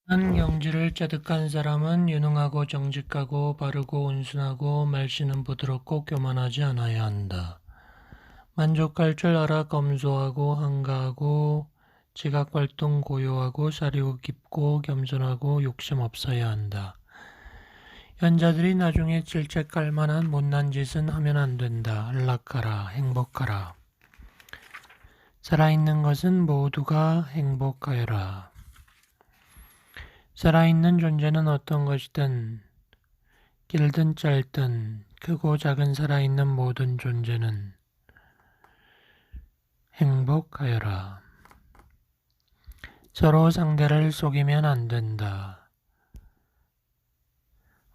한 경지를 짜득한 사람은 유능하고 정직하고 바르고 온순하고 말씨는 부드럽고 교만하지 않아야 한다. 만족할 줄 알아 검소하고 한가하고 지각발동 고요하고 사리고 깊고 겸손하고 욕심 없어야 한다. 현자들이 나중에 질책할 만한 못난 짓은 하면 안 된다. 안락하라, 행복하라. 살아있는 것은 모두가 행복하여라. 살아있는 존재는 어떤 것이든 길든 짧든 크고 작은 살아있는 모든 존재는 행복하여라. 서로 상대를 속이면 안 된다.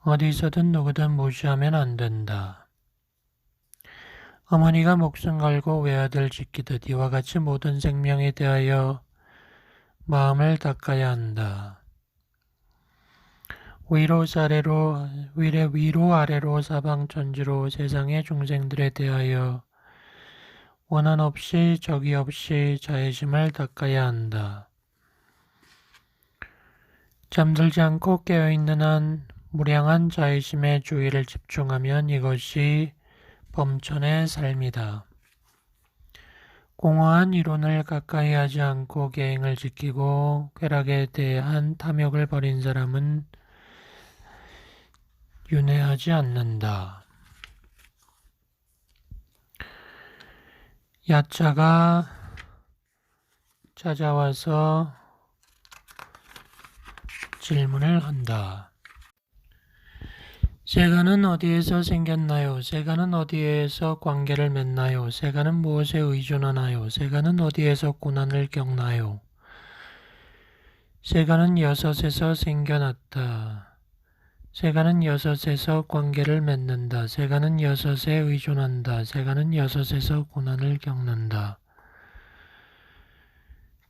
어디서든 누구든 무시하면 안 된다. 어머니가 목숨 걸고 외아들 지키듯 이와 같이 모든 생명에 대하여 마음을 닦아야 한다. 위로 아래로 사방천지로 세상의 중생들에 대하여 원한 없이 적의 없이 자애심을 닦아야 한다. 잠들지 않고 깨어있는 한 무량한 자애심에 주의를 집중하면 이것이 범천의 삶이다. 공허한 이론을 가까이 하지 않고 계행을 지키고 쾌락에 대한 탐욕을 버린 사람은 윤회하지 않는다. 야차가 찾아와서 질문을 한다. 세간은 어디에서 생겼나요? 세간은 어디에서 관계를 맺나요? 세간은 무엇에 의존하나요? 세간은 어디에서 고난을 겪나요? 세간은 여섯에서 생겨났다. 세간은 여섯에서 관계를 맺는다. 세간은 여섯에 의존한다. 세간은 여섯에서 고난을 겪는다.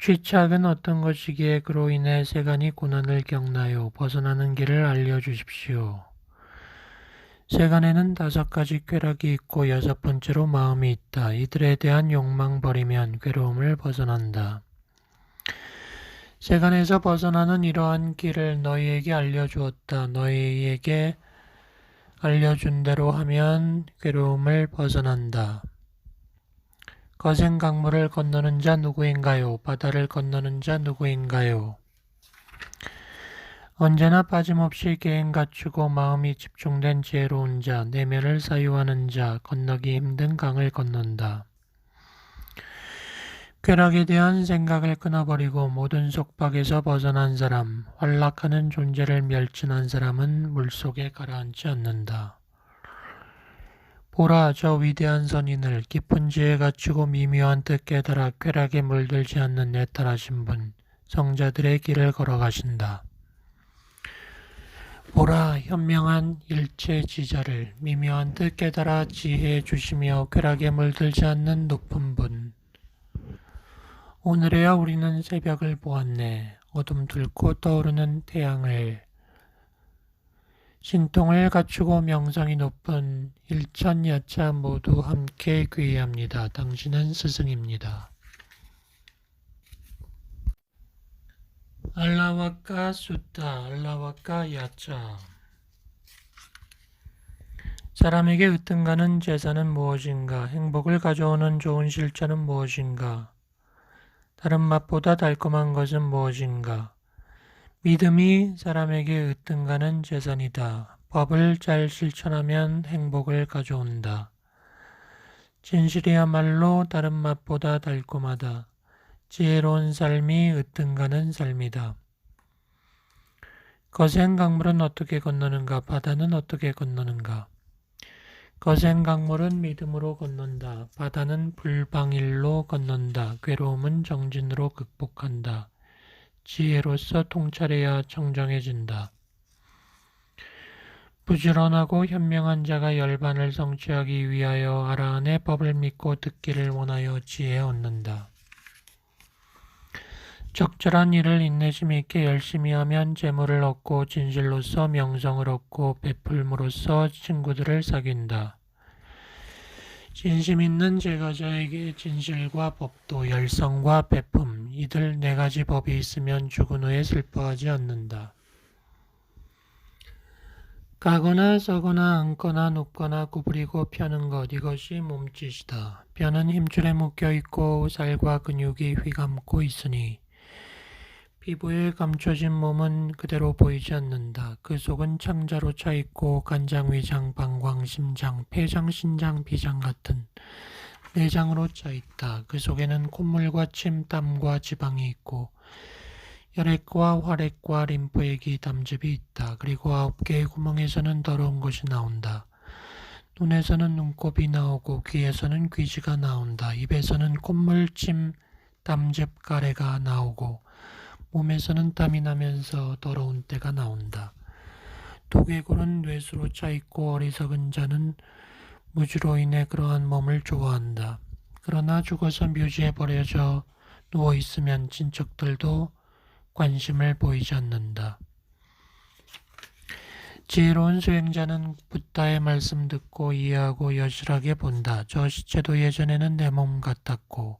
취착은 어떤 것이기에 그로 인해 세간이 고난을 겪나요? 벗어나는 길을 알려주십시오. 세간에는 5가지 쾌락이 있고 6번째로 마음이 있다. 이들에 대한 욕망 버리면 괴로움을 벗어난다. 세간에서 벗어나는 이러한 길을 너희에게 알려주었다. 너희에게 알려준 대로 하면 괴로움을 벗어난다. 거센 강물을 건너는 자 누구인가요? 바다를 건너는 자 누구인가요? 언제나 빠짐없이 계행 갖추고 마음이 집중된 지혜로운 자, 내면을 사유하는 자, 건너기 힘든 강을 건넌다. 쾌락에 대한 생각을 끊어버리고 모든 속박에서 벗어난 사람, 활락하는 존재를 멸진한 사람은 물속에 가라앉지 않는다. 보라, 저 위대한 선인을 깊은 지혜 갖추고 미묘한 뜻 깨달아 쾌락에 물들지 않는 애탈하신 분, 성자들의 길을 걸어가신다. 보라, 현명한 일체지자를 미묘한 뜻 깨달아 지혜해 주시며 쾌락에 물들지 않는 높은 분. 오늘에야 우리는 새벽을 보았네. 어둠 뚫고 떠오르는 태양을. 신통을 갖추고 명성이 높은 일천야차 모두 함께 귀의합니다. 당신은 스승입니다. 알라와카 수타, 알라와카 야차. 사람에게 으뜸가는 재산은 무엇인가? 행복을 가져오는 좋은 실천은 무엇인가? 다른 맛보다 달콤한 것은 무엇인가? 믿음이 사람에게 으뜸가는 재산이다. 법을 잘 실천하면 행복을 가져온다. 진실이야말로 다른 맛보다 달콤하다. 지혜로운 삶이 으뜸가는 삶이다. 거센 강물은 어떻게 건너는가? 바다는 어떻게 건너는가? 거센 강물은 믿음으로 건넌다. 바다는 불방일로 건넌다. 괴로움은 정진으로 극복한다. 지혜로서 통찰해야 청정해진다. 부지런하고 현명한 자가 열반을 성취하기 위하여 아라한의 법을 믿고 듣기를 원하여 지혜 얻는다. 적절한 일을 인내심 있게 열심히 하면 재물을 얻고 진실로서 명성을 얻고 베풀므로써 친구들을 사귄다. 진심 있는 제가자에게 진실과 법도, 열성과 베품, 이들 네 가지 법이 있으면 죽은 후에 슬퍼하지 않는다. 가거나 서거나 앉거나 눕거나 구부리고 펴는 것, 이것이 몸짓이다. 뼈는 힘줄에 묶여 있고 살과 근육이 휘감고 있으니 피부에 감춰진 몸은 그대로 보이지 않는다. 그 속은 창자로 차 있고 간장, 위장, 방광, 심장, 폐장, 신장, 비장 같은 내장으로 차 있다. 그 속에는 콧물과 침, 땀과 지방이 있고 혈액과 활액과 림프액이 담즙이 있다. 그리고 9개의 구멍에서는 더러운 것이 나온다. 눈에서는 눈곱이 나오고 귀에서는 귀지가 나온다. 입에서는 콧물, 침, 담즙, 가래가 나오고 몸에서는 땀이 나면서 더러운 때가 나온다. 두개골은 뇌수로 차있고 어리석은 자는 무지로 인해 그러한 몸을 좋아한다. 그러나 죽어서 묘지에 버려져 누워있으면 친척들도 관심을 보이지 않는다. 지혜로운 수행자는 붓다의 말씀 듣고 이해하고 여실하게 본다. 저 시체도 예전에는 내 몸 같았고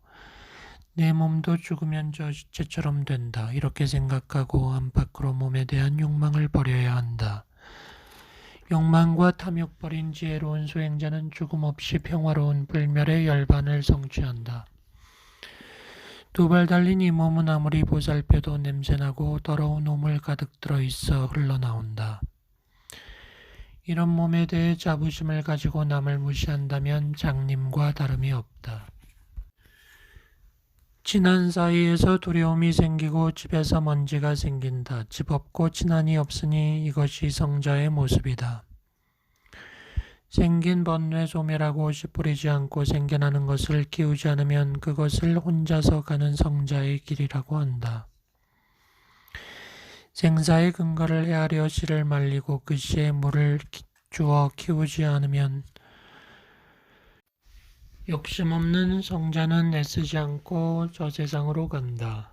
내 몸도 죽으면 저 시체처럼 된다. 이렇게 생각하고 안팎으로 몸에 대한 욕망을 버려야 한다. 욕망과 탐욕 버린 지혜로운 수행자는 죽음 없이 평화로운 불멸의 열반을 성취한다. 두 발 달린 이 몸은 아무리 보살펴도 냄새나고 더러운 오물 가득 들어있어 흘러나온다. 이런 몸에 대해 자부심을 가지고 남을 무시한다면 장님과 다름이 없다. 친한 사이에서 두려움이 생기고 집에서 먼지가 생긴다. 집 없고 친한이 없으니 이것이 성자의 모습이다. 생긴 번뇌 소멸하고 씨 뿌리지 않고 생겨나는 것을 키우지 않으면 그것을 혼자서 가는 성자의 길이라고 한다. 생사의 근거를 헤아려 씨를 말리고 그 씨에 물을 주어 키우지 않으면 욕심 없는 성자는 애쓰지 않고 저 세상으로 간다.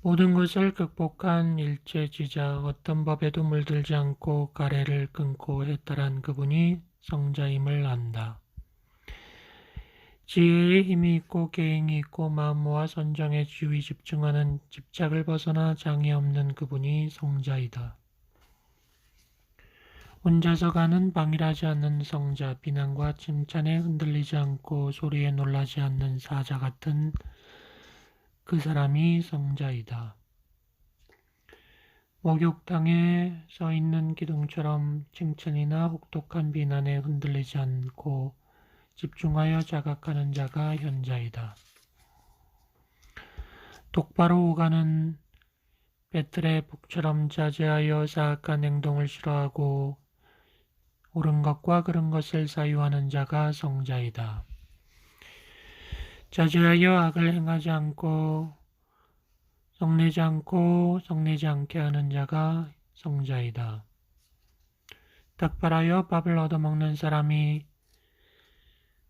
모든 것을 극복한 일체지자 어떤 법에도 물들지 않고 가래를 끊고 해탈한 그분이 성자임을 안다. 지혜에 힘이 있고 계행이 있고 마음 모아 선정에 주의 집중하는 집착을 벗어나 장애 없는 그분이 성자이다. 혼자서 가는 방일하지 않는 성자, 비난과 칭찬에 흔들리지 않고 소리에 놀라지 않는 사자 같은 그 사람이 성자이다. 목욕탕에 서 있는 기둥처럼 칭찬이나 혹독한 비난에 흔들리지 않고 집중하여 자각하는 자가 현자이다. 똑바로 오가는 배틀의 북처럼 자제하여 사악한 행동을 싫어하고 옳은 것과 그른 것을 사유하는 자가 성자이다. 자제하여 악을 행하지 않고 성내지 않게 하는 자가 성자이다. 닭발하여 밥을 얻어먹는 사람이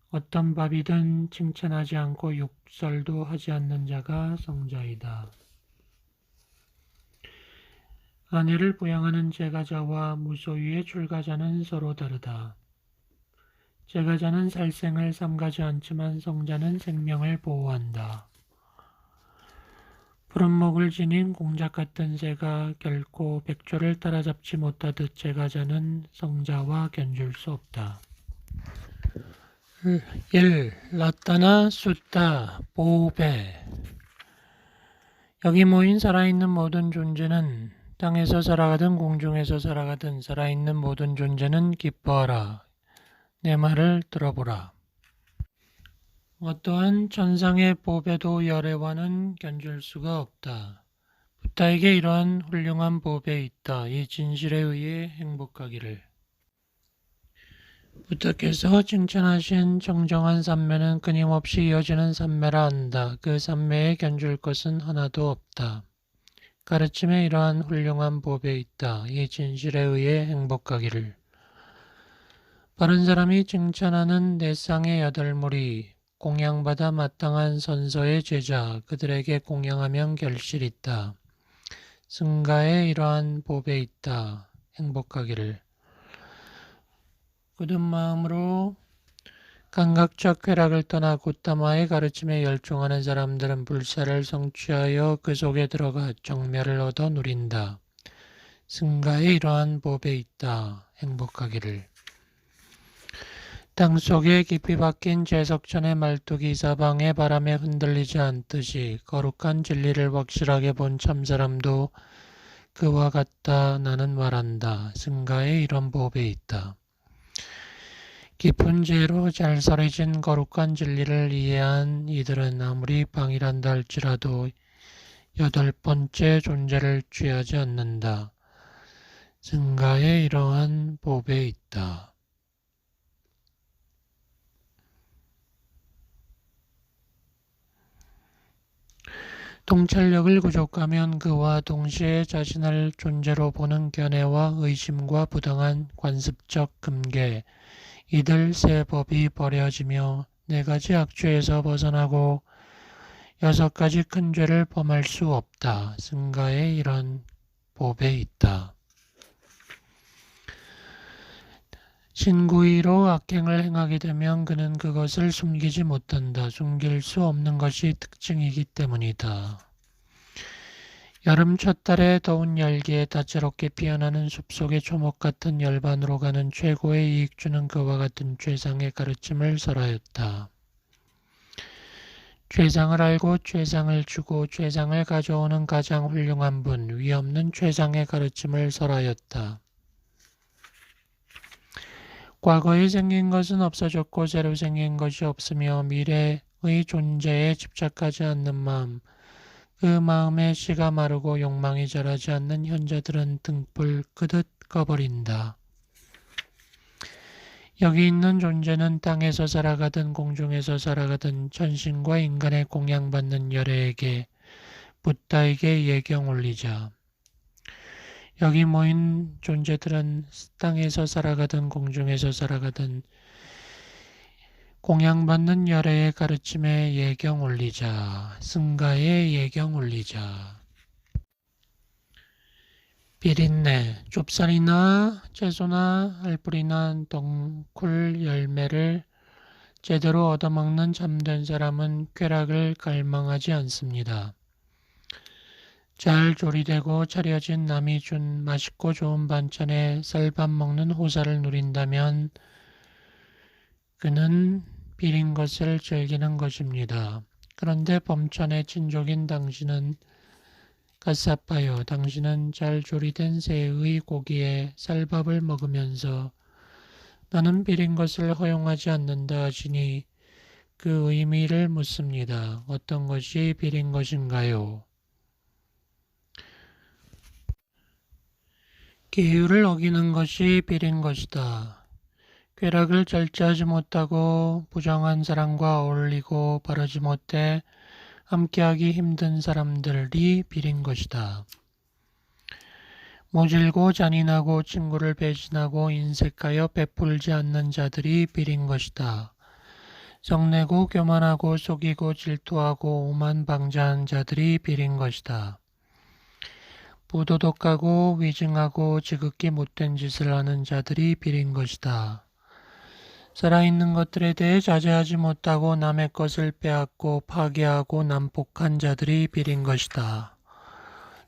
어떤 밥이든 칭찬하지 않고 욕설도 하지 않는 자가 성자이다. 아내를 부양하는 제가자와 무소유의 출가자는 서로 다르다. 제가자는 살생을 삼가지 않지만 성자는 생명을 보호한다. 푸른 목을 지닌 공작 같은 새가 결코 백조를 따라잡지 못하듯 제가자는 성자와 견줄 수 없다. 1. 라따나 숫다 보배 여기 모인 살아있는 모든 존재는 땅에서 살아가든 공중에서 살아가든 살아있는 모든 존재는 기뻐하라. 내 말을 들어보라. 어떠한 천상의 보배도 열애와는 견줄 수가 없다. 부타에게 이러한 훌륭한 보배 있다. 이 진실에 의해 행복하기를. 부타께서 칭찬하신 정정한 삼매는 끊임없이 이어지는 삼매라 한다. 그 삼매에 견줄 것은 하나도 없다. 가르침에 이러한 훌륭한 법에 있다. 이 진실에 의해 행복하기를. 바른 사람이 칭찬하는 네 쌍의 여덟물이 공양받아 마땅한 선서의 제자, 그들에게 공양하면 결실 있다. 승가에 이러한 법에 있다. 행복하기를. 굳은 마음으로 감각적 쾌락을 떠나 굿다마의 가르침에 열중하는 사람들은 불사를 성취하여 그 속에 들어가 정멸을 얻어 누린다. 승가의 이러한 법에 있다. 행복하기를. 땅속에 깊이 박힌 제석천의 말뚝이 사방의 바람에 흔들리지 않듯이 거룩한 진리를 확실하게 본 참사람도 그와 같다. 나는 말한다. 승가의 이런 법에 있다. 깊은 지혜로 잘 설해진 거룩한 진리를 이해한 이들은 아무리 방일한다 할지라도 여덟 번째 존재를 취하지 않는다. 승가의 이러한 법에 있다. 통찰력을 부족하면 그와 동시에 자신을 존재로 보는 견해와 의심과 부당한 관습적 금계, 이들 세 법이 버려지며 네 가지 악죄에서 벗어나고 여섯 가지 큰 죄를 범할 수 없다. 승가의 이런 법에 있다. 신구의로 악행을 행하게 되면 그는 그것을 숨기지 못한다. 숨길 수 없는 것이 특징이기 때문이다. 여름 첫달에 더운 열기에 다채롭게 피어나는 숲속의 초목 같은 열반으로 가는 최고의 이익주는 그와 같은 최상의 가르침을 설하였다. 최상을 알고 최상을 주고 최상을 가져오는 가장 훌륭한 분, 위없는 최상의 가르침을 설하였다. 과거에 생긴 것은 없어졌고 새로 생긴 것이 없으며 미래의 존재에 집착하지 않는 마음, 그 마음에 씨가 마르고 욕망이 자라지 않는 현자들은 등불 끄듯 꺼버린다. 여기 있는 존재는 땅에서 살아가든 공중에서 살아가든 천신과 인간의 공양받는 열애에게 붓다에게 예경 올리자. 여기 모인 존재들은 땅에서 살아가든 공중에서 살아가든 공양받는 열애의 가르침에 예경 올리자. 승가에 예경 올리자. 비린내, 좁쌀이나 채소나 알뿌리나 덩쿨 열매를 제대로 얻어먹는 참된 사람은 쾌락을 갈망하지 않습니다. 잘 조리되고 차려진 남이 준 맛있고 좋은 반찬에 쌀밥 먹는 호사를 누린다면 그는 비린 것을 즐기는 것입니다. 그런데 범천의 친족인 당신은 가사파요. 당신은 잘 조리된 새의 고기에 쌀밥을 먹으면서 나는 비린 것을 허용하지 않는다 하시니 그 의미를 묻습니다. 어떤 것이 비린 것인가요? 기율을 어기는 것이 비린 것이다. 쾌락을 절제하지 못하고 부정한 사람과 어울리고 바르지 못해 함께하기 힘든 사람들이 비린 것이다. 모질고 잔인하고 친구를 배신하고 인색하여 베풀지 않는 자들이 비린 것이다. 성내고 교만하고 속이고 질투하고 오만방자한 자들이 비린 것이다. 부도덕하고 위증하고 지극히 못된 짓을 하는 자들이 비린 것이다. 살아있는 것들에 대해 자제하지 못하고 남의 것을 빼앗고 파괴하고 난폭한 자들이 비린 것이다.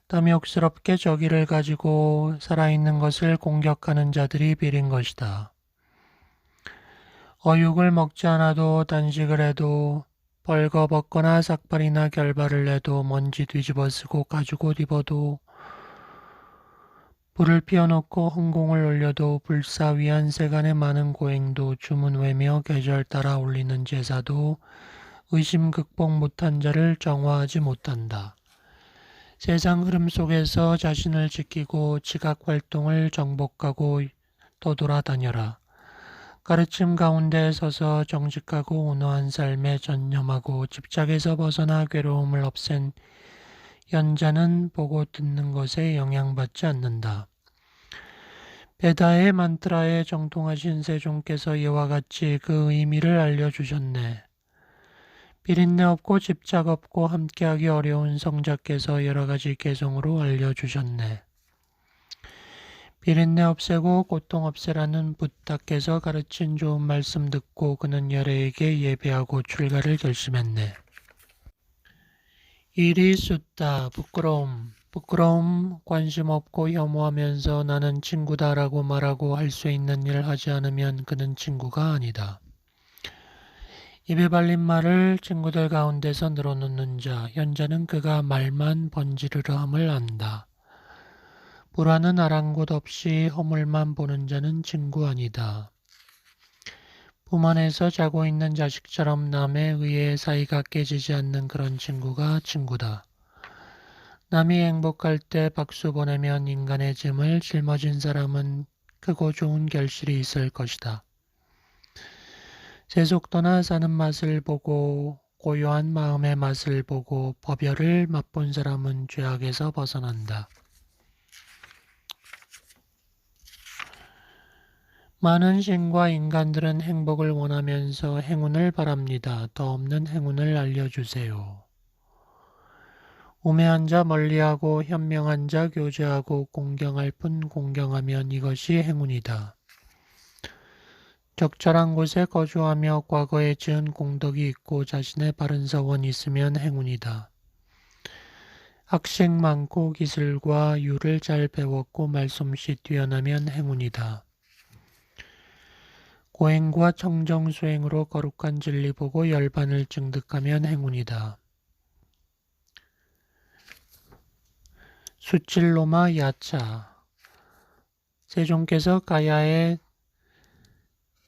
탐욕스럽게 저기를 가지고 살아있는 것을 공격하는 자들이 비린 것이다. 어육을 먹지 않아도 단식을 해도 벌거벗거나 삭발이나 결발을 내도 먼지 뒤집어 쓰고 가죽옷 입어도 불을 피워놓고 헌공을 올려도 불사위한 세간의 많은 고행도 주문 외며 계절 따라 올리는 제사도 의심 극복 못한 자를 정화하지 못한다. 세상 흐름 속에서 자신을 지키고 지각 활동을 정복하고 떠돌아다녀라. 가르침 가운데 서서 정직하고 온화한 삶에 전념하고 집착에서 벗어나 괴로움을 없앤 연자는 보고 듣는 것에 영향받지 않는다. 베다의 만트라에 정통하신 세종께서 이와 같이 그 의미를 알려주셨네. 비린내 없고 집착 없고 함께하기 어려운 성자께서 여러 가지 개성으로 알려주셨네. 비린내 없애고 고통 없애라는 부탁해서 가르친 좋은 말씀 듣고 그는 열애에게 예배하고 출가를 결심했네. 일이 숫다. 부끄러움, 관심 없고 혐오하면서 나는 친구다라고 말하고 할 수 있는 일 하지 않으면 그는 친구가 아니다. 입에 발린 말을 친구들 가운데서 늘어놓는 자, 현자는 그가 말만 번지르르 함을 안다. 불안은 아랑곳 없이 허물만 보는 자는 친구 아니다. 품 안에서 자고 있는 자식처럼 남에 의해 사이가 깨지지 않는 그런 친구가 친구다. 남이 행복할 때 박수 보내면 인간의 짐을 짊어진 사람은 크고 좋은 결실이 있을 것이다. 세속도나 사는 맛을 보고 고요한 마음의 맛을 보고 법열을 맛본 사람은 죄악에서 벗어난다. 많은 신과 인간들은 행복을 원하면서 행운을 바랍니다. 더 없는 행운을 알려주세요. 우매한 자 멀리하고 현명한 자 교제하고 공경할 뿐 공경하면 이것이 행운이다. 적절한 곳에 거주하며 과거에 지은 공덕이 있고 자신의 바른 서원이 있으면 행운이다. 학식 많고 기술과 유를 잘 배웠고 말솜씨 뛰어나면 행운이다. 고행과 청정수행으로 거룩한 진리 보고 열반을 증득하면 행운이다. 수칠로마 야차. 세종께서 가야의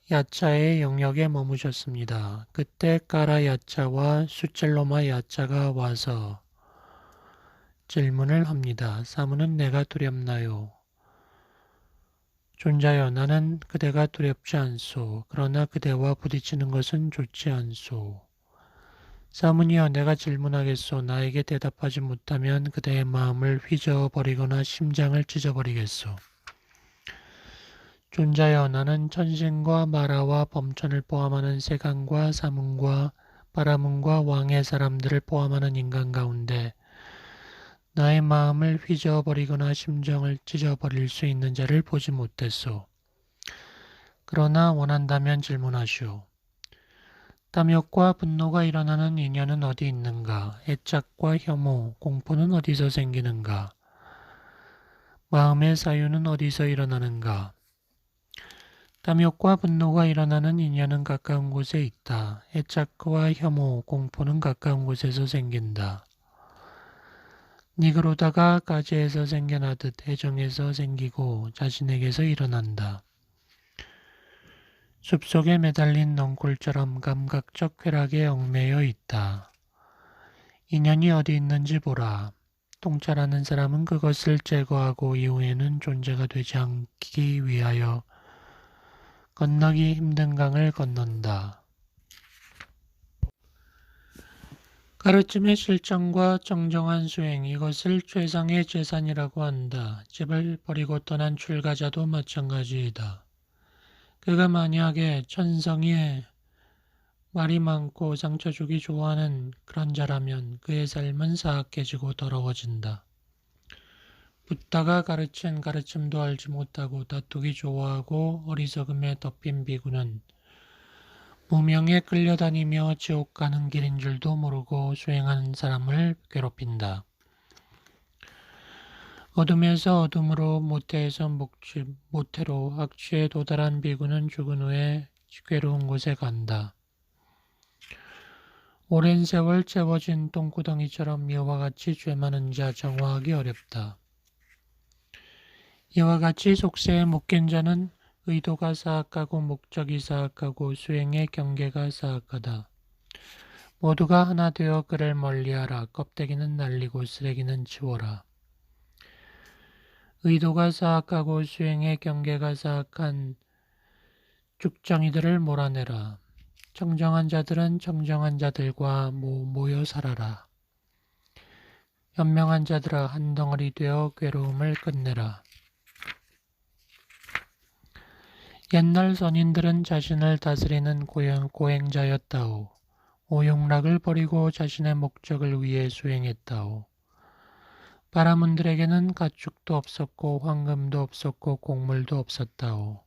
야차의 영역에 머무셨습니다. 그때 까라 야차와 수칠로마 야차가 와서 질문을 합니다. 사무는 내가 두렵나요? 존자여, 나는 그대가 두렵지 않소. 그러나 그대와 부딪히는 것은 좋지 않소. 사무니여, 내가 질문하겠소. 나에게 대답하지 못하면 그대의 마음을 휘저어버리거나 심장을 찢어버리겠소. 존자여, 나는 천신과 마라와 범천을 포함하는 세간과 사문과 바라문과 왕의 사람들을 포함하는 인간 가운데 나의 마음을 휘저어버리거나 심정을 찢어버릴 수 있는 자를 보지 못했소. 그러나 원한다면 질문하시오. 탐욕과 분노가 일어나는 인연은 어디 있는가? 애착과 혐오, 공포는 어디서 생기는가? 마음의 사유는 어디서 일어나는가? 탐욕과 분노가 일어나는 인연은 가까운 곳에 있다. 애착과 혐오, 공포는 가까운 곳에서 생긴다. 니그로다가 가지에서 생겨나듯 애정에서 생기고 자신에게서 일어난다. 숲속에 매달린 넝굴처럼 감각적 쾌락에 얽매여 있다. 인연이 어디 있는지 보라. 통찰하는 사람은 그것을 제거하고 이후에는 존재가 되지 않기 위하여 건너기 힘든 강을 건넌다. 가르침의 실천과 정정한 수행, 이것을 최상의 재산이라고 한다. 집을 버리고 떠난 출가자도 마찬가지이다. 그가 만약에 천성에 말이 많고 상처 주기 좋아하는 그런 자라면 그의 삶은 사악해지고 더러워진다. 붓다가 가르친 가르침도 알지 못하고 다투기 좋아하고 어리석음에 덮인 비구는 무명에 끌려다니며 지옥 가는 길인 줄도 모르고 수행하는 사람을 괴롭힌다. 어둠에서 어둠으로 모태에서 모태로 악취에 도달한 비구는 죽은 후에 괴로운 곳에 간다. 오랜 세월 채워진 똥구덩이처럼 이와 같이 죄 많은 자 정화하기 어렵다. 이와 같이 속세에 묶인 자는 의도가 사악하고 목적이 사악하고 수행의 경계가 사악하다. 모두가 하나 되어 그를 멀리하라. 껍데기는 날리고 쓰레기는 치워라. 의도가 사악하고 수행의 경계가 사악한 죽정이들을 몰아내라. 청정한 자들은 청정한 자들과 모여 살아라. 현명한 자들아, 한 덩어리 되어 괴로움을 끝내라. 옛날 선인들은 자신을 다스리는 고행자였다오. 오용락을 버리고 자신의 목적을 위해 수행했다오. 바라문들에게는 가축도 없었고 황금도 없었고 곡물도 없었다오.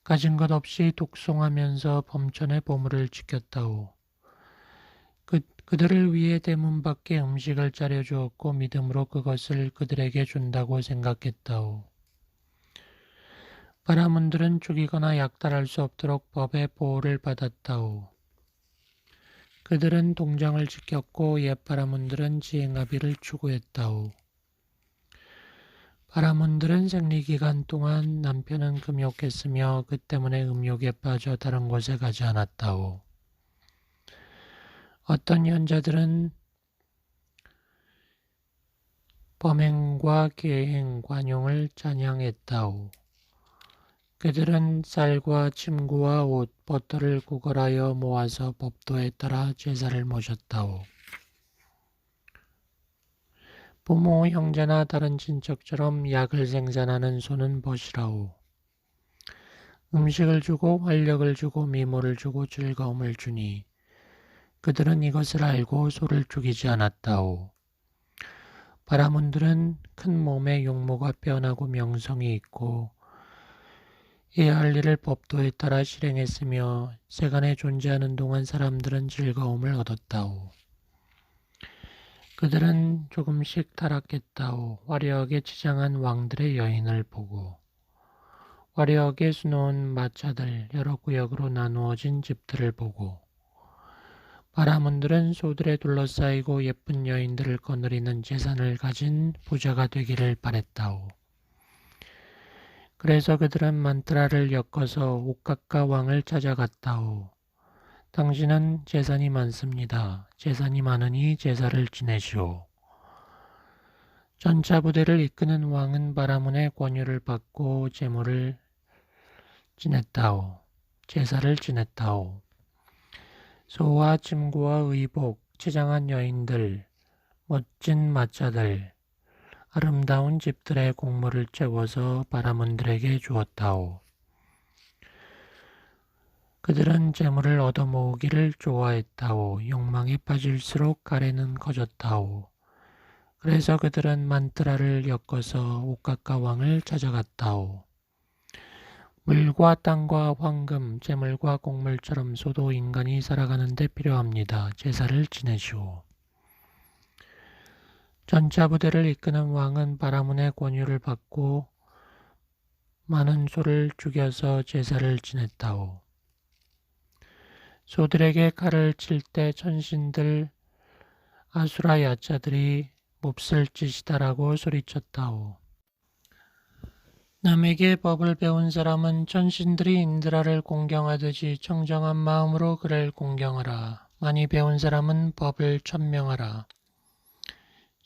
가진 것 없이 독송하면서 범천의 보물을 지켰다오. 그들을 위해 대문 밖에 음식을 차려주었고 믿음으로 그것을 그들에게 준다고 생각했다오. 바라문들은 죽이거나 약탈할 수 없도록 법의 보호를 받았다오. 그들은 동정을 지켰고 옛 바라문들은 지행아비를 추구했다오. 바라문들은 생리기간 동안 남편은 금욕했으며 그 때문에 음욕에 빠져 다른 곳에 가지 않았다오. 어떤 현자들은 범행과 계행, 관용을 찬양했다오. 그들은 쌀과 침구와 옷, 버터를 구걸하여 모아서 법도에 따라 제사를 모셨다오. 부모, 형제나 다른 친척처럼 약을 생산하는 소는 벗이라오. 음식을 주고 활력을 주고 미모를 주고 즐거움을 주니 그들은 이것을 알고 소를 죽이지 않았다오. 바라문들은 큰 몸에 용모가 빼어나고 명성이 있고 해야 할 일을 법도에 따라 실행했으며 세간에 존재하는 동안 사람들은 즐거움을 얻었다오. 그들은 조금씩 타락했다오. 화려하게 치장한 왕들의 여인을 보고 화려하게 수놓은 마차들, 여러 구역으로 나누어진 집들을 보고 바라문들은 소들에 둘러싸이고 예쁜 여인들을 거느리는 재산을 가진 부자가 되기를 바랬다오. 그래서 그들은 만트라를 엮어서 옥각가 왕을 찾아갔다오. 당신은 재산이 많습니다. 재산이 많으니 제사를 지내시오. 전차 부대를 이끄는 왕은 바라문의 권유를 받고 제사를 지냈다오. 소와 침구와 의복, 치장한 여인들, 멋진 마차들, 아름다운 집들의 곡물을 채워서 바라문들에게 주었다오. 그들은 재물을 얻어모으기를 좋아했다오. 욕망에 빠질수록 가래는 커졌다오. 그래서 그들은 만트라를 엮어서 옥각가 왕을 찾아갔다오. 물과 땅과 황금, 재물과 곡물처럼 소도 인간이 살아가는 데 필요합니다. 제사를 지내시오. 전차 부대를 이끄는 왕은 바라문의 권유를 받고 많은 소를 죽여서 제사를 지냈다오. 소들에게 칼을 칠 때 천신들 아수라 야자들이 몹쓸 짓이다라고 소리쳤다오. 남에게 법을 배운 사람은 천신들이 인드라를 공경하듯이 청정한 마음으로 그를 공경하라. 많이 배운 사람은 법을 천명하라.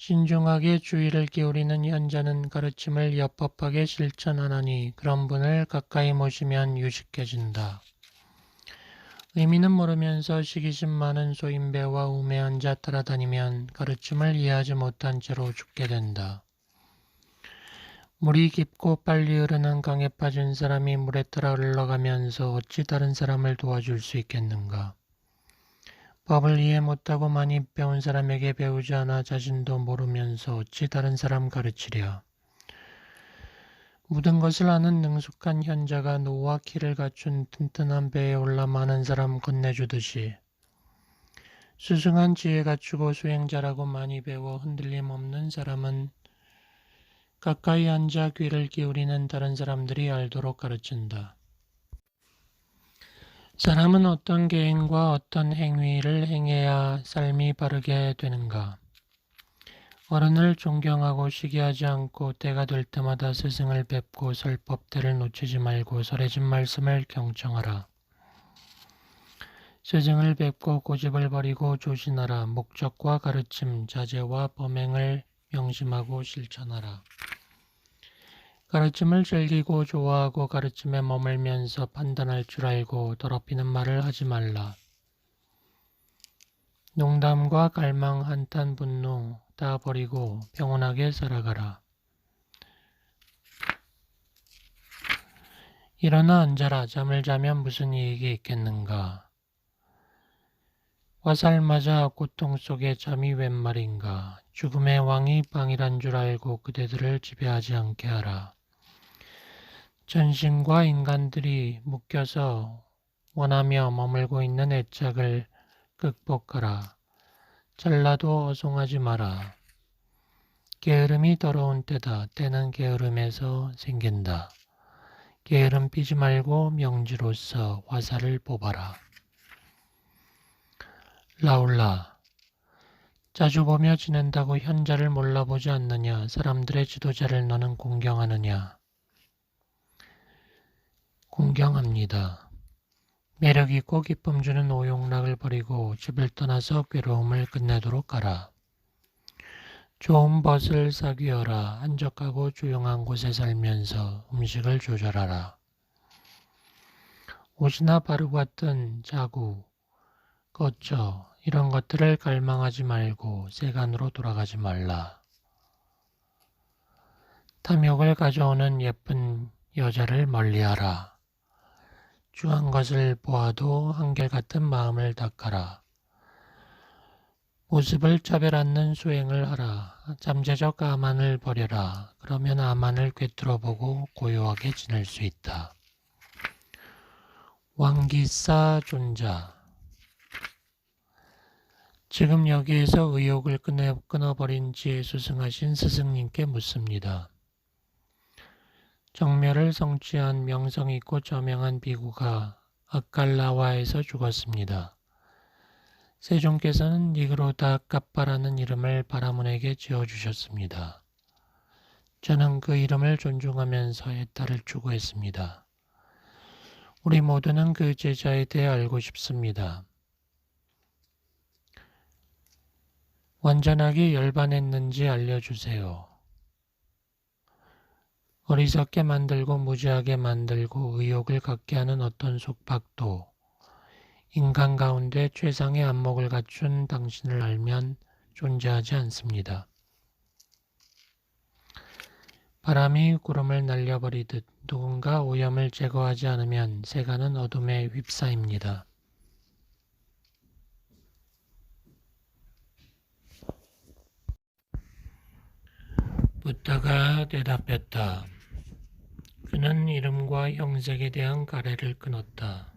신중하게 주의를 기울이는 현자는 가르침을 옅법하게 실천하나니 그런 분을 가까이 모시면 유식해진다. 의미는 모르면서 시기심 많은 소인배와 우매한 자 따라다니면 가르침을 이해하지 못한 채로 죽게 된다. 물이 깊고 빨리 흐르는 강에 빠진 사람이 물에 따라 흘러가면서 어찌 다른 사람을 도와줄 수 있겠는가? 법을 이해 못하고 많이 배운 사람에게 배우지 않아 자신도 모르면서 어찌 다른 사람 가르치랴? 모든 것을 아는 능숙한 현자가 노와 키를 갖춘 튼튼한 배에 올라 많은 사람 건네주듯이 수승한 지혜 갖추고 수행자라고 많이 배워 흔들림 없는 사람은 가까이 앉아 귀를 기울이는 다른 사람들이 알도록 가르친다. 사람은 어떤 계행과 어떤 행위를 행해야 삶이 바르게 되는가? 어른을 존경하고 시기하지 않고 때가 될 때마다 스승을 뵙고 설법대를 놓치지 말고 설해진 말씀을 경청하라. 스승을 뵙고 고집을 버리고 조신하라. 목적과 가르침, 자제와 범행을 명심하고 실천하라. 가르침을 즐기고 좋아하고 가르침에 머물면서 판단할 줄 알고 더럽히는 말을 하지 말라. 농담과 갈망, 한탄, 분노 다 버리고 평온하게 살아가라. 일어나 앉아라. 잠을 자면 무슨 이익이 있겠는가? 화살 맞아 고통 속에 잠이 웬 말인가. 죽음의 왕이 빵이란 줄 알고 그대들을 지배하지 않게 하라. 전신과 인간들이 묶여서 원하며 머물고 있는 애착을 극복하라. 잘라도 어송하지 마라. 게으름이 더러운 때다. 때는 게으름에서 생긴다. 게으름 피지 말고 명지로서 화살을 뽑아라. 라울라. 자주 보며 지낸다고 현자를 몰라보지 않느냐. 사람들의 지도자를 너는 공경하느냐. 공경합니다. 매력있고 기쁨 주는 오용락을 버리고 집을 떠나서 괴로움을 끝내도록 하라. 좋은 벗을 사귀어라. 한적하고 조용한 곳에 살면서 음식을 조절하라. 옷이나 바르고 같은 자구, 거처 이런 것들을 갈망하지 말고 세간으로 돌아가지 말라. 탐욕을 가져오는 예쁜 여자를 멀리하라. 주한 것을 보아도 한결같은 마음을 닦아라. 모습을 차별하는 수행을 하라. 잠재적 아만을 버려라. 그러면 아만을 꿰뚫어보고 고요하게 지낼 수 있다. 왕기사 존자. 지금 여기에서 의욕을 끊어버린 지혜 수승하신 스승님께 묻습니다. 정멸을 성취한 명성 있고 저명한 비구가 아칼라와에서 죽었습니다. 세종께서는 니그로다 까빠라는 이름을 바라문에게 지어주셨습니다. 저는 그 이름을 존중하면서 애타를 추구했습니다. 우리 모두는 그 제자에 대해 알고 싶습니다. 완전하게 열반했는지 알려주세요. 어리석게 만들고 무지하게 만들고 의욕을 갖게 하는 어떤 속박도 인간 가운데 최상의 안목을 갖춘 당신을 알면 존재하지 않습니다. 바람이 구름을 날려버리듯 누군가 오염을 제거하지 않으면 세간은 어둠에 휩싸입니다. 붓다가 대답했다. 그는 이름과 형색에 대한 가래를 끊었다.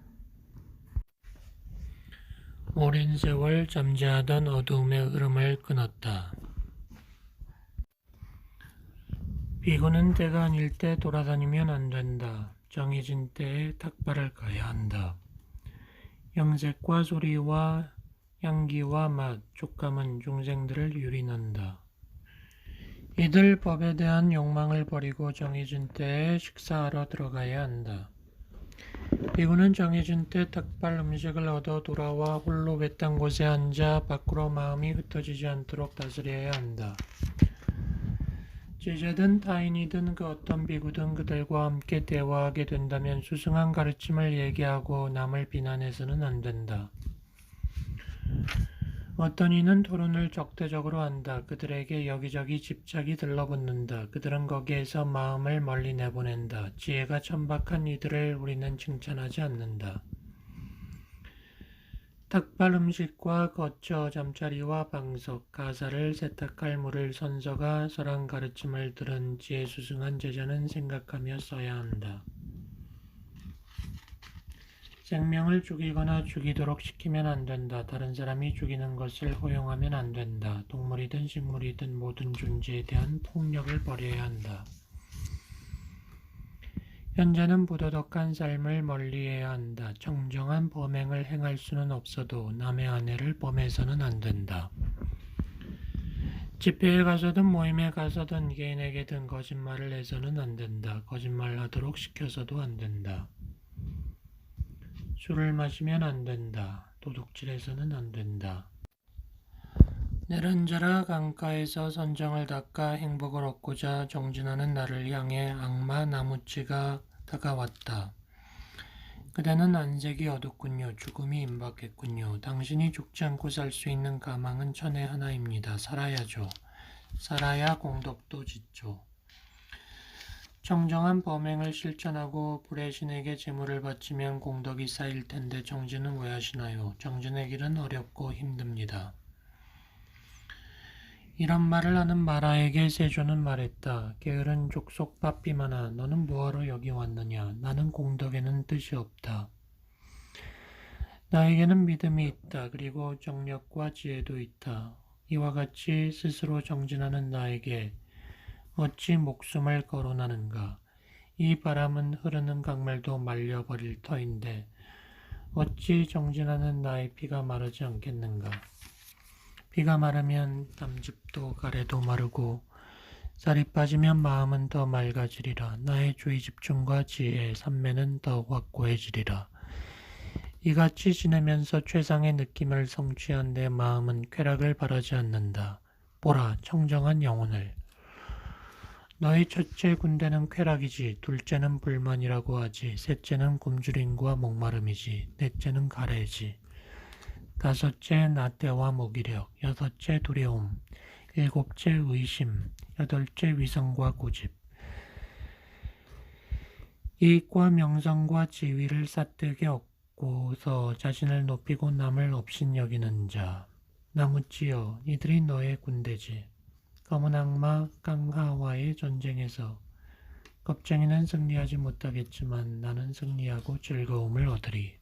오랜 세월 잠재하던 어두움의 흐름을 끊었다. 비구는 때가 아닐 때 돌아다니면 안 된다. 정해진 때에 탁발을 가야 한다. 형색과 소리와 향기와 맛, 촉감은 중생들을 유린한다. 이들 법에 대한 욕망을 버리고 정해진 때에 식사하러 들어가야 한다. 비구는 정해진 때 탁발 음식을 얻어 돌아와 홀로 외딴 곳에 앉아 밖으로 마음이 흩어지지 않도록 다스려야 한다. 제자든 타인이든 그 어떤 비구든 그들과 함께 대화하게 된다면 수승한 가르침을 얘기하고 남을 비난해서는 안 된다. 어떤 이는 토론을 적대적으로 한다. 그들에게 여기저기 집착이 들러붙는다. 그들은 거기에서 마음을 멀리 내보낸다. 지혜가 천박한 이들을 우리는 칭찬하지 않는다. 탁발 음식과 거처, 잠자리와 방석, 가사를 세탁할 물을 선서가 설한 가르침을 들은 지혜수승한 제자는 생각하며 써야 한다. 생명을 죽이거나 죽이도록 시키면 안 된다. 다른 사람이 죽이는 것을 허용하면 안 된다. 동물이든 식물이든 모든 존재에 대한 폭력을 버려야 한다. 현자는 부도덕한 삶을 멀리해야 한다. 정정한 범행을 행할 수는 없어도 남의 아내를 범해서는 안 된다. 집회에 가서든 모임에 가서든 개인에게든 거짓말을 해서는 안 된다. 거짓말하도록 시켜서도 안 된다. 술을 마시면 안 된다. 도둑질해서는 안 된다. 내른자라 강가에서 선정을 닦아 행복을 얻고자 정진하는 나를 향해 악마 나무치가 다가왔다. 그대는 안색이 어둡군요. 죽음이 임박했군요. 당신이 죽지 않고 살 수 있는 가망은 천에 하나입니다. 살아야죠. 살아야 공덕도 짓죠. 정정한 범행을 실천하고 불의 신에게 제물을 바치면 공덕이 쌓일 텐데 정진은 왜 하시나요? 정진의 길은 어렵고 힘듭니다. 이런 말을 하는 마라에게 세존은 말했다. 게으른 족속 빠삐마나 너는 뭐하러 여기 왔느냐? 나는 공덕에는 뜻이 없다. 나에게는 믿음이 있다. 그리고 정력과 지혜도 있다. 이와 같이 스스로 정진하는 나에게 어찌 목숨을 거론하는가? 이 바람은 흐르는 강물도 말려버릴 터인데 어찌 정진하는 나의 피가 마르지 않겠는가? 피가 마르면 담즙도 가래도 마르고 쌀이 빠지면 마음은 더 맑아지리라. 나의 주의 집중과 지혜의 삼매는 더 확고해지리라. 이같이 지내면서 최상의 느낌을 성취한 내 마음은 쾌락을 바라지 않는다. 보라, 청정한 영혼을. 너희 첫째 군대는 쾌락이지, 둘째는 불만이라고 하지, 셋째는 굶주림과 목마름이지, 넷째는 가래지, 다섯째 나태와 무기력, 여섯째 두려움, 일곱째 의심, 여덟째 위선과 고집. 이익과 명성과 지위를 삿되게 얻고서 자신을 높이고 남을 업신여기는 자. 나무찌여, 이들이 너의 군대지. 검은 악마 깡하와의 전쟁에서 겁쟁이는 승리하지 못하겠지만 나는 승리하고 즐거움을 얻으리.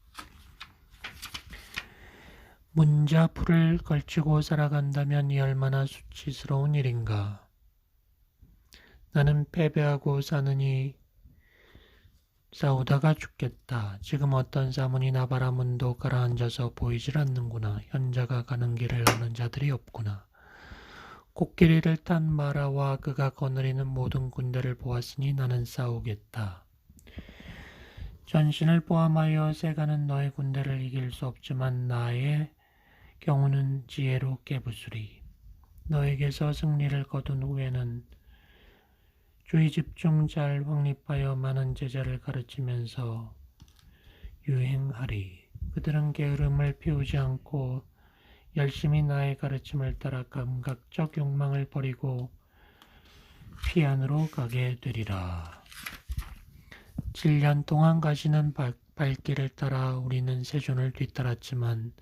문자 풀을 걸치고 살아간다면 이 얼마나 수치스러운 일인가. 나는 패배하고 사느니 싸우다가 죽겠다. 지금 어떤 사문이 나바라문도 가라앉아서 보이질 않는구나. 현자가 가는 길을 아는 자들이 없구나. 코끼리를 탄 마라와 그가 거느리는 모든 군대를 보았으니 나는 싸우겠다. 전신을 포함하여 세가는 너의 군대를 이길 수 없지만 나의 경우는 지혜로 깨부수리. 너에게서 승리를 거둔 후에는 주의 집중 잘 확립하여 많은 제자를 가르치면서 유행하리. 그들은 게으름을 피우지 않고 열심히 나의 가르침을 따라 감각적 욕망을 버리고 피안으로 가게 되리라. 7년 동안 가시는 발길을 따라 우리는 세존을 뒤따랐지만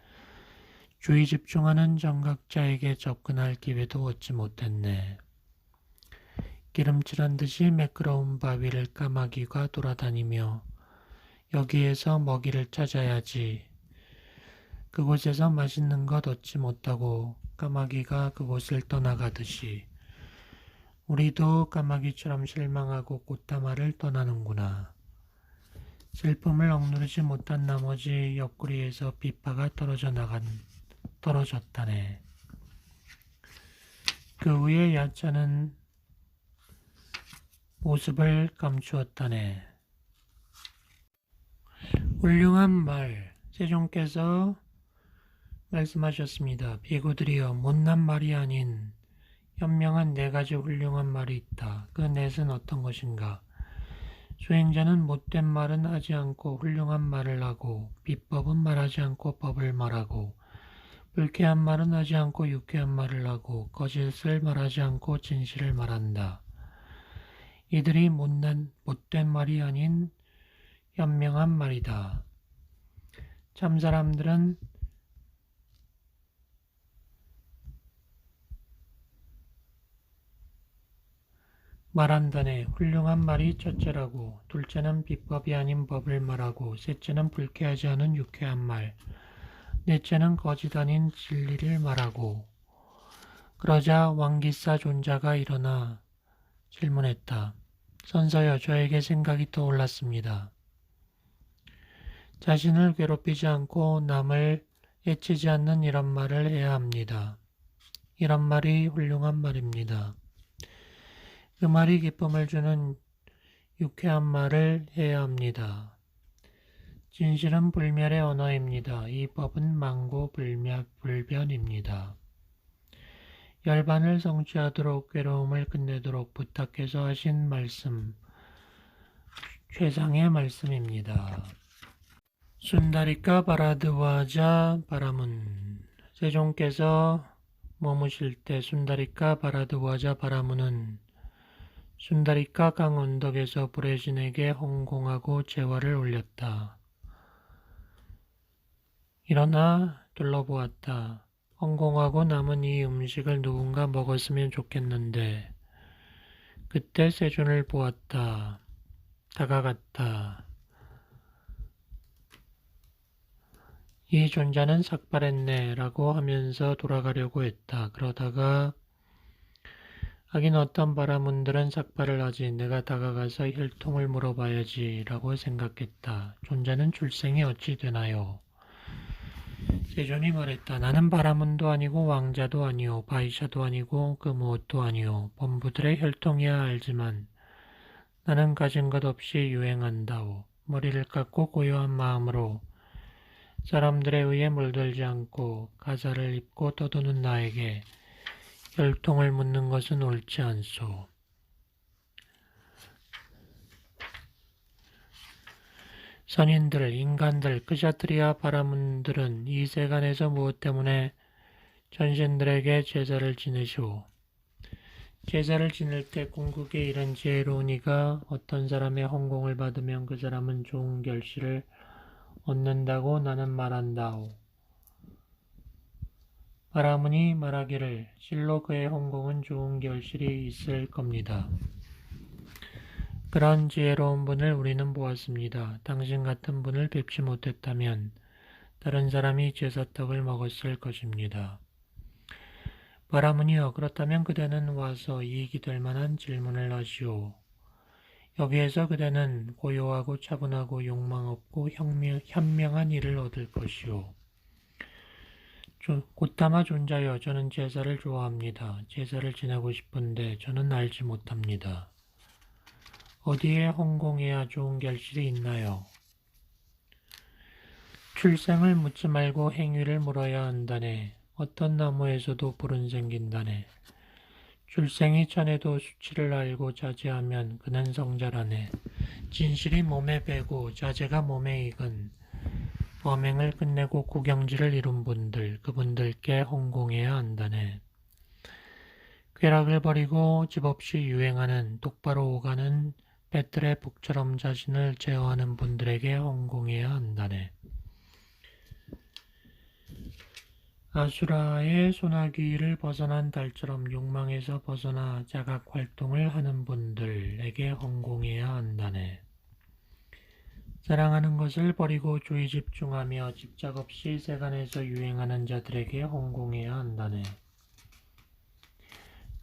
주의 집중하는 정각자에게 접근할 기회도 얻지 못했네. 기름칠한 듯이 매끄러운 바위를 까마귀가 돌아다니며 여기에서 먹이를 찾아야지. 그곳에서 맛있는 것 얻지 못하고 까마귀가 그곳을 떠나가듯이 우리도 까마귀처럼 실망하고 꽃다마를 떠나는구나. 슬픔을 억누르지 못한 나머지 옆구리에서 비파가 떨어졌다네. 그 위에 야자는 모습을 감추었다네. 훌륭한 말, 세종께서 말씀하셨습니다. 비구들이여, 못난 말이 아닌 현명한 네 가지 훌륭한 말이 있다. 그 넷은 어떤 것인가? 수행자는 못된 말은 하지 않고 훌륭한 말을 하고, 비법은 말하지 않고 법을 말하고, 불쾌한 말은 하지 않고 유쾌한 말을 하고, 거짓을 말하지 않고 진실을 말한다. 이들이 못된 말이 아닌 현명한 말이다. 참 사람들은 말한다네. 훌륭한 말이 첫째라고, 둘째는 비법이 아닌 법을 말하고, 셋째는 불쾌하지 않은 유쾌한 말, 넷째는 거짓 아닌 진리를 말하고. 그러자 왕기사 존자가 일어나 질문했다. 선서여, 저에게 생각이 떠올랐습니다. 자신을 괴롭히지 않고 남을 해치지 않는 이런 말을 해야 합니다. 이런 말이 훌륭한 말입니다. 그 말이 기쁨을 주는 유쾌한 말을 해야 합니다. 진실은 불멸의 언어입니다. 이 법은 망고불변입니다. 열반을 성취하도록 괴로움을 끝내도록 부탁해서 하신 말씀, 최상의 말씀입니다. 순다리카 바라드와자 바라문. 세종께서 머무실 때 순다리카 바라드와자 바라문은 순다리가 강 언덕에서 브레진에게 헌공하고 제화를 올렸다. 일어나 둘러보았다. 헌공하고 남은 이 음식을 누군가 먹었으면 좋겠는데. 그때 세존을 보았다. 다가갔다. 이 존자는 삭발했네 라고 하면서 돌아가려고 했다. 그러다가 하긴 어떤 바라문들은 삭발을 하지 내가 다가가서 혈통을 물어봐야지 라고 생각했다. 존자는 출생이 어찌 되나요? 세존이 말했다. 나는 바라문도 아니고 왕자도 아니오 바이샤도 아니고 그 무엇도 아니오 범부들의 혈통이야 알지만 나는 가진 것 없이 유행한다오. 머리를 깎고 고요한 마음으로 사람들에 의해 물들지 않고 가사를 입고 떠도는 나에게 혈통을 묻는 것은 옳지 않소. 선인들, 인간들, 크샤트리아 바라문들은 이 세간에서 무엇 때문에 전신들에게 제사를 지내시오. 제사를 지낼 때 궁극에 이른 지혜로운 이가 어떤 사람의 헌공을 받으면 그 사람은 좋은 결실을 얻는다고 나는 말한다오. 바라문이 말하기를 실로 그의 헌공은 좋은 결실이 있을 겁니다. 그런 지혜로운 분을 우리는 보았습니다. 당신 같은 분을 뵙지 못했다면 다른 사람이 제사떡을 먹었을 것입니다. 바라문이여 그렇다면 그대는 와서 이익이 될 만한 질문을 하시오. 여기에서 그대는 고요하고 차분하고 욕망 없고 현명한 일을 얻을 것이오. 곧다마 존자여 저는 제사를 좋아합니다. 제사를 지내고 싶은데 저는 알지 못합니다. 어디에 헌공해야 좋은 결실이 있나요? 출생을 묻지 말고 행위를 물어야 한다네. 어떤 나무에서도 불은 생긴다네. 출생이 전에도 수치를 알고 자제하면 그는 성자라네. 진실이 몸에 배고 자제가 몸에 익은 범행을 끝내고 구경지를 이룬 분들, 그분들께 헌공해야 한다네. 쾌락을 버리고 집 없이 유행하는 똑바로 오가는 배틀의 북처럼 자신을 제어하는 분들에게 헌공해야 한다네. 아수라의 소나기를 벗어난 달처럼 욕망에서 벗어나 자각 활동을 하는 분들에게 헌공해야 한다네. 사랑하는 것을 버리고 주의 집중하며 집착 없이 세간에서 유행하는 자들에게 헌공해야 한다네.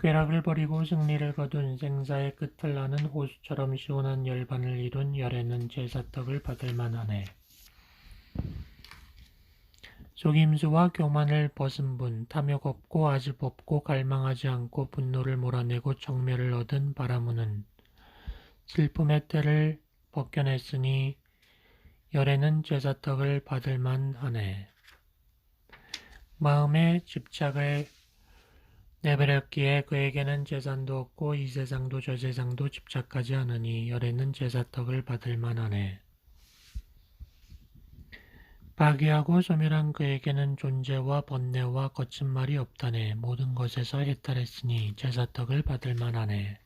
쾌락을 버리고 승리를 거둔 생사의 끝을 나는 호수처럼 시원한 열반을 이룬 열에는 제사떡을 받을 만하네. 속임수와 교만을 벗은 분, 탐욕 없고 아집 없고 갈망하지 않고 분노를 몰아내고 정멸을 얻은 바라문은 슬픔의 때를 벗겨냈으니 열에는 제사떡을 받을 만하네. 마음의 집착을 내버렸기에 그에게는 재산도 없고 이 세상도 저 세상도 집착하지 않으니 열에는 제사떡을 받을 만하네. 파괴하고 소멸한 그에게는 존재와 번뇌와 거친 말이 없다네. 모든 것에서 해탈했으니 제사떡을 받을 만하네.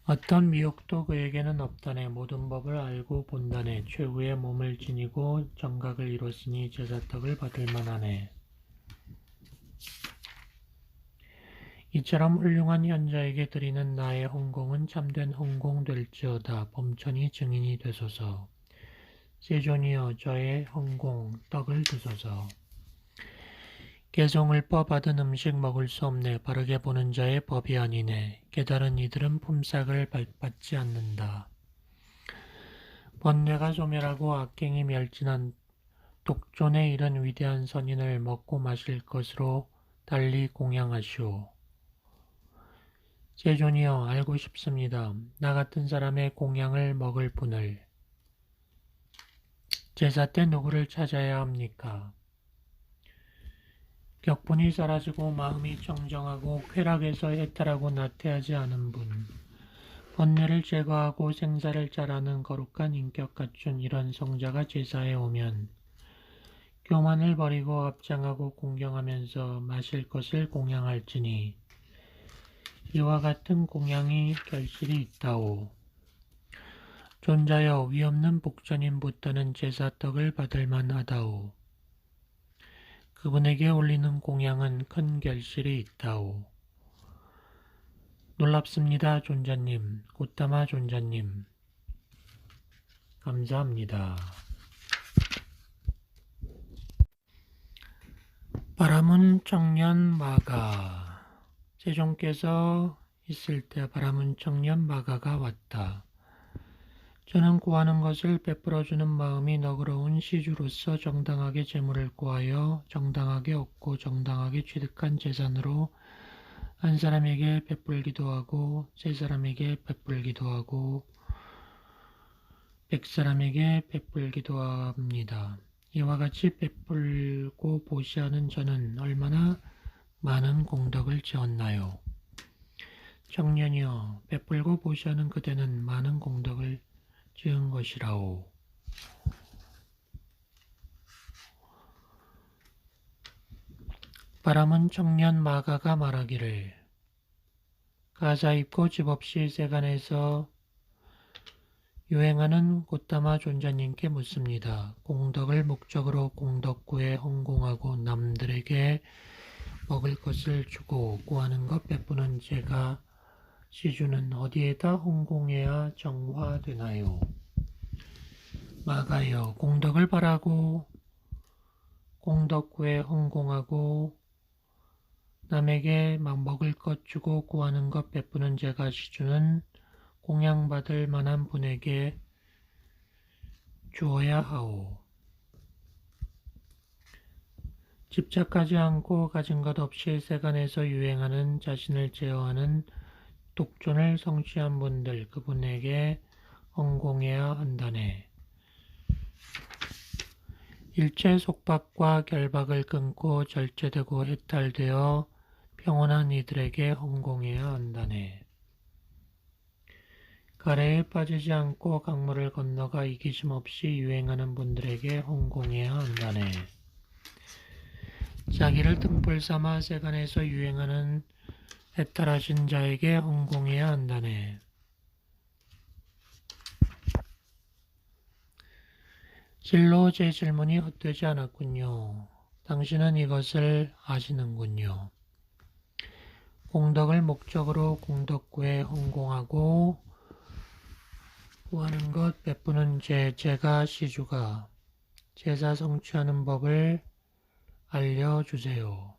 어떤 미혹도 그에게는 없다네. 모든 법을 알고 본다네. 최후의 몸을 지니고 정각을 이뤘으니 제사떡을 받을 만하네. 이처럼 훌륭한 현자에게 드리는 나의 헌공은 참된 헌공 될지어다. 범천이 증인이 되소서. 세존이여 저의 헌공 떡을 드소서. 개성을 뻐받은 음식 먹을 수 없네. 바르게 보는 자의 법이 아니네. 깨달은 이들은 품삯을 받지 않는다. 번뇌가 소멸하고 악행이 멸진한 독존에 이른 위대한 선인을 먹고 마실 것으로 달리 공양하시오. 세존이여 알고 싶습니다. 나 같은 사람의 공양을 먹을 분을 제사 때 누구를 찾아야 합니까? 격분이 사라지고 마음이 청정하고 쾌락에서 해탈하고 나태하지 않은 분, 번뇌를 제거하고 생사를 잘하는 거룩한 인격 갖춘 이런 성자가 제사에 오면 교만을 버리고 합장하고 공경하면서 마실 것을 공양할지니 이와 같은 공양이 결실이 있다오. 존자여 위없는 복전인 붙드는 제사떡을 받을 만하다오. 그분에게 올리는 공양은 큰 결실이 있다오. 놀랍습니다, 존자님, 꽃다마 존자님. 감사합니다. 바라문 청년 마가. 세종께서 있을 때 바라문 청년 마가가 왔다. 저는 구하는 것을 베풀어주는 마음이 너그러운 시주로서 정당하게 재물을 구하여 정당하게 얻고 정당하게 취득한 재산으로 한 사람에게 베풀기도 하고 세 사람에게 베풀기도 하고 100사람에게 베풀기도 합니다. 이와 같이 베풀고 보시하는 저는 얼마나 많은 공덕을 지었나요? 청년이여, 베풀고 보시하는 그대는 많은 공덕을 지은 것이라오. 바람은 청년 마가가 말하기를 가사 입고 집 없이 세간에서 유행하는 꽃다마 존자님께 묻습니다. 공덕을 목적으로 공덕구에 헌공하고 남들에게 먹을 것을 주고 구하는 것 베푸는 제가 시주는 어디에다 헌공해야 정화되나요? 마가여, 공덕을 바라고 공덕구에 헌공하고 남에게 막 먹을 것 주고 구하는 것 베푸는 제가 시주는 공양받을 만한 분에게 주어야 하오. 집착하지 않고 가진 것 없이 세간에서 유행하는 자신을 제어하는 독존을 성취한 분들, 그분에게 헌공해야 한다네. 일체 속박과 결박을 끊고 절제되고 해탈되어 평온한 이들에게 헌공해야 한다네. 가래에 빠지지 않고 강물을 건너가 이기심 없이 유행하는 분들에게 헌공해야 한다네. 자기를 등불 삼아 세간에서 유행하는 해탈하신 자에게 헌공해야 한다네. 실로 제 질문이 헛되지 않았군요. 당신은 이것을 아시는군요. 공덕을 목적으로 공덕구에 헌공하고 구하는 것 베푸는 제가 시주가 제사 성취하는 법을 알려주세요.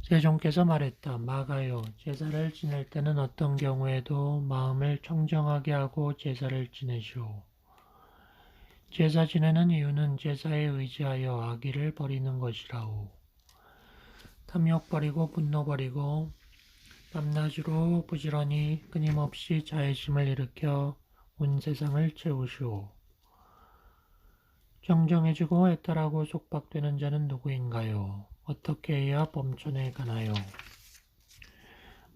세종께서 말했다. 마가요, 제사를 지낼 때는 어떤 경우에도 마음을 청정하게 하고 제사를 지내시오. 제사 지내는 이유는 제사에 의지하여 악의를 버리는 것이라오. 탐욕 버리고 분노 버리고 밤낮으로 부지런히 끊임없이 자애심을 일으켜 온 세상을 채우시오. 정정해지고 애탈하고 속박되는 자는 누구인가요? 어떻게 해야 범천에 가나요?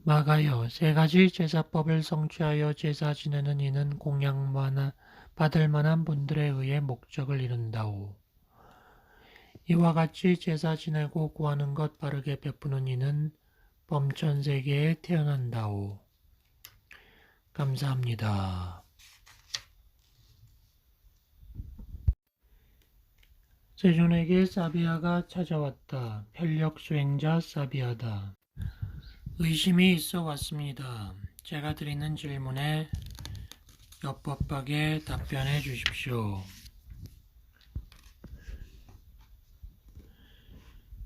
마가여, 세 가지 제사법을 성취하여 제사 지내는 이는 공양만 받을 만한 분들에 의해 목적을 이룬다오. 이와 같이 제사 지내고 구하는 것 바르게 베푸는 이는 범천세계에 태어난다오. 감사합니다. 세존에게 사비아가 찾아왔다. 편력 수행자 사비아다. 의심이 있어 왔습니다. 제가 드리는 질문에 엽법하게 답변해 주십시오.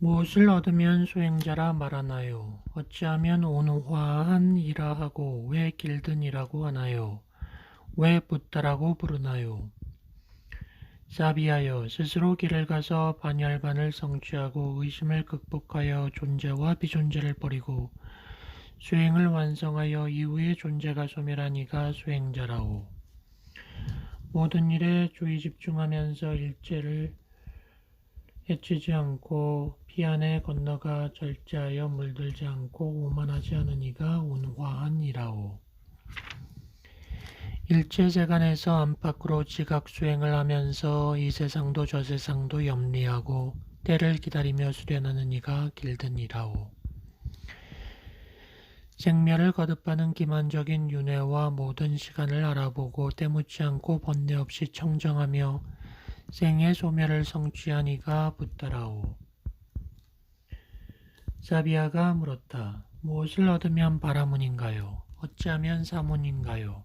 무엇을 얻으면 수행자라 말하나요? 어찌하면 온화한 이라 하고 왜 길든 이라고 하나요? 왜 붓다라고 부르나요? 사비하여 스스로 길을 가서 반열반을 성취하고 의심을 극복하여 존재와 비존재를 버리고 수행을 완성하여 이후에 존재가 소멸한 이가 수행자라오. 모든 일에 주의 집중하면서 일체를 해치지 않고 피 안에 건너가 절제하여 물들지 않고 오만하지 않은 이가 온화한 이라오. 일체세간에서 안팎으로 지각수행을 하면서 이 세상도 저 세상도 염리하고 때를 기다리며 수련하는 이가 길드니라오. 생멸을 거듭하는 기만적인 윤회와 모든 시간을 알아보고 때묻지 않고 번뇌 없이 청정하며 생의 소멸을 성취한 이가 붓다라오. 사비아가 물었다. 무엇을 얻으면 바라문인가요? 어찌하면 사문인가요?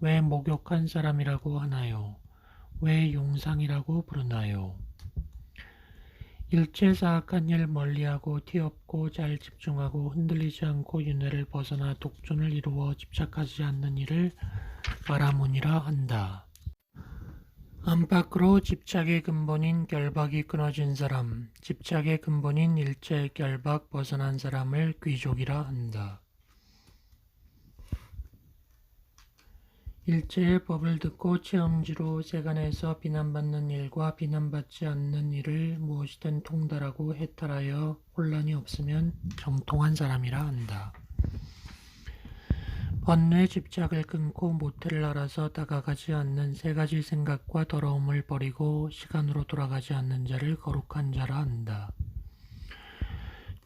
왜 목욕한 사람이라고 하나요? 왜 용상이라고 부르나요? 일체 사악한 일 멀리하고 티없고 잘 집중하고 흔들리지 않고 윤회를 벗어나 독존을 이루어 집착하지 않는 일을 바라문이라 한다. 안팎으로 집착의 근본인 결박이 끊어진 사람, 집착의 근본인 일체 결박 벗어난 사람을 귀족이라 한다. 일체의 법을 듣고 체험지로 세간에서 비난받는 일과 비난받지 않는 일을 무엇이든 통달하고 해탈하여 혼란이 없으면 정통한 사람이라 한다. 번뇌 집착을 끊고 모태를 알아서 다가가지 않는 세 가지 생각과 더러움을 버리고 시간으로 돌아가지 않는 자를 거룩한 자라 한다.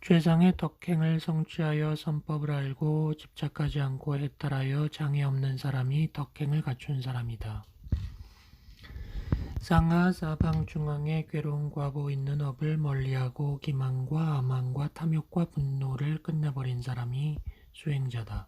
최상의 덕행을 성취하여 선법을 알고 집착하지 않고 해탈하여 장애 없는 사람이 덕행을 갖춘 사람이다. 상하 사방 중앙에 괴로운 과보 있는 업을 멀리하고 기만과 아망과 탐욕과 분노를 끝내버린 사람이 수행자다.